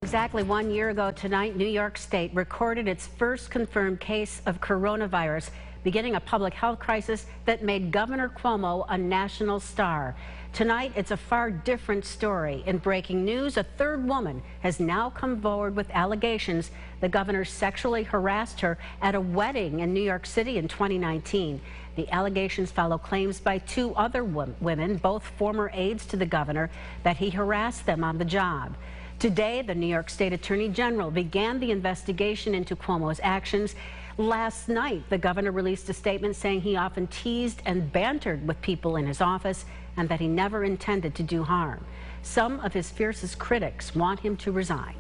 Exactly 1 year ago tonight, New York State recorded its first confirmed case of coronavirus, beginning a public health crisis that made Governor Cuomo a national star. Tonight, it's a far different story. In breaking news, a third woman has now come forward with allegations the governor sexually harassed her at a wedding in New York City in 2019. The allegations follow claims by two other women, both former aides to the governor, that he harassed them on the job. Today, the New York State Attorney General began the investigation into Cuomo's actions. Last night, the governor released a statement saying he often teased and bantered with people in his office and that he never intended to do harm. Some of his fiercest critics want him to resign.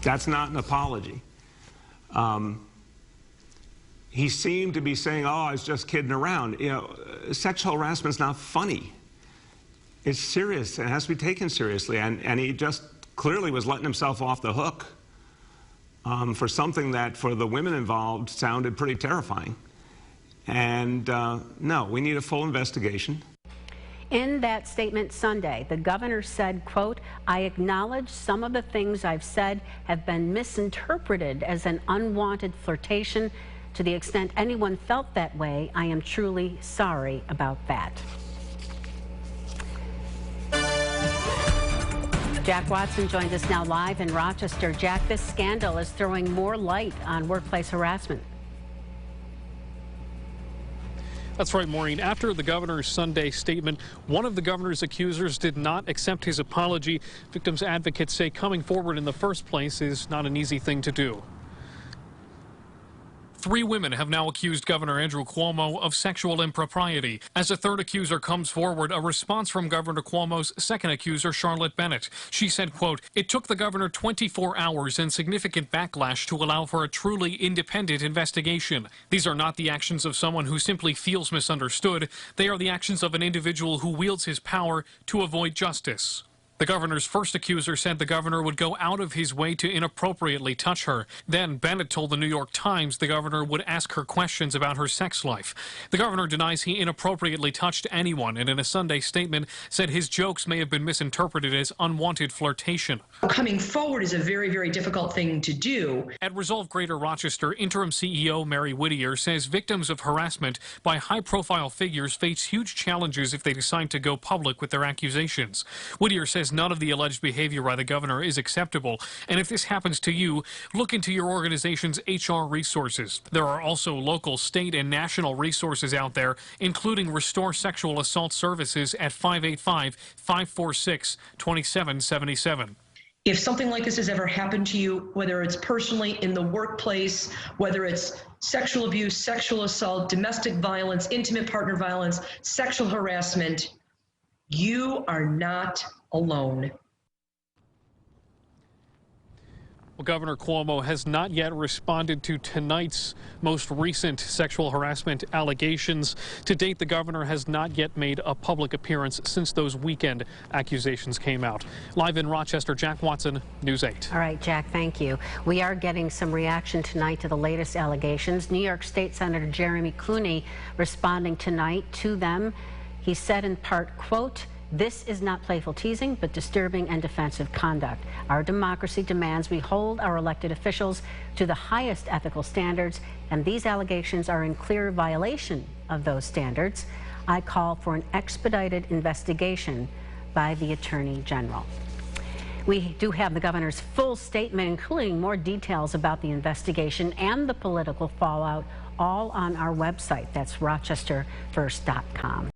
That's not an apology. He seemed to be saying, oh, I was just kidding around. You know, sexual harassment is not funny. It's serious. It has to be taken seriously. And he just clearly was letting himself off the hook for something that, for the women involved, sounded pretty terrifying. And no, we need a full investigation. In that statement Sunday, the governor said, quote, I acknowledge some of the things I've said have been misinterpreted as an unwanted flirtation. To the extent anyone felt that way, I am truly sorry about that. Jack Watson joins us now live in Rochester. Jack, this scandal is throwing more light on workplace harassment. That's right, Maureen. After the governor's Sunday statement, one of the governor's accusers did not accept his apology. Victims' advocates say coming forward in the first place is not an easy thing to do. 3 women have now accused Governor Andrew Cuomo of sexual impropriety. As a third accuser comes forward, a response from Governor Cuomo's second accuser, Charlotte Bennett. She said, quote, it took the governor 24 hours and significant backlash to allow for a truly independent investigation. These are not the actions of someone who simply feels misunderstood. They are the actions of an individual who wields his power to avoid justice. The governor's first accuser said the governor would go out of his way to inappropriately touch her. Then Bennett told the New York Times the governor would ask her questions about her sex life. The governor denies he inappropriately touched anyone, and in a Sunday statement said his jokes may have been misinterpreted as unwanted flirtation. Coming forward is a very, very difficult thing to do. At Resolve Greater Rochester, interim CEO Mary Whittier says victims of harassment by high-profile figures face huge challenges if they decide to go public with their accusations. Whittier says none of the alleged behavior by the governor is acceptable, and if this happens to you, look into your organization's HR resources. There are also local, state, and national resources out there, including Restore Sexual Assault Services at 585-546-2777. If something like this has ever happened to you, whether it's personally in the workplace, whether it's sexual abuse, sexual assault, domestic violence, intimate partner violence, sexual harassment, you are not alone. Well, Governor Cuomo has not yet responded to tonight's most recent sexual harassment allegations. To date, the governor has not yet made a public appearance since those weekend accusations came out. Live in Rochester, Jack Watson, News 8. All right, Jack, thank you. We are getting some reaction tonight to the latest allegations. New York State Senator Jeremy Clooney responding tonight to them. He said in part, quote, this is not playful teasing, but disturbing and defensive conduct. Our democracy demands we hold our elected officials to the highest ethical standards, and these allegations are in clear violation of those standards. I call for an expedited investigation by the Attorney General. We do have the governor's full statement, including more details about the investigation and the political fallout, all on our website. That's rochesterfirst.com.